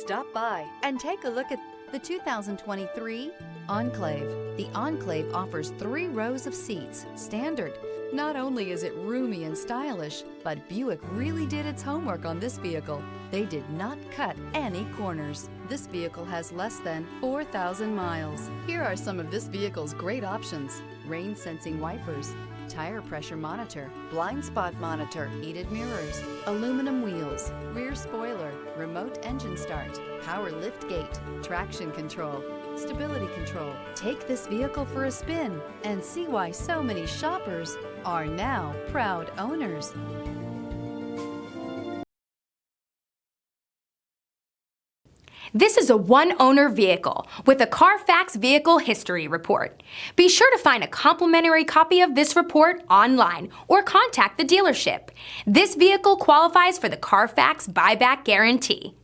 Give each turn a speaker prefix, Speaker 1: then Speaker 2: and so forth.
Speaker 1: Stop by and take a look at the 2023 Enclave. The Enclave offers 3 rows of seats, standard. Not only is it roomy and stylish, but Buick really did its homework on this vehicle. They did not cut any corners. This vehicle has less than 4,000 miles. Here are some of this vehicle's great options: rain-sensing wipers, tire pressure monitor, blind spot monitor, heated mirrors, aluminum wheels, rear spoiler, remote engine start, power lift gate, traction control, stability control. Take this vehicle for a spin and see why so many shoppers are now proud owners.
Speaker 2: This is a one-owner vehicle with a Carfax Vehicle History Report. Be sure to find a complimentary copy of this report online or contact the dealership. This vehicle qualifies for the Carfax Buyback Guarantee.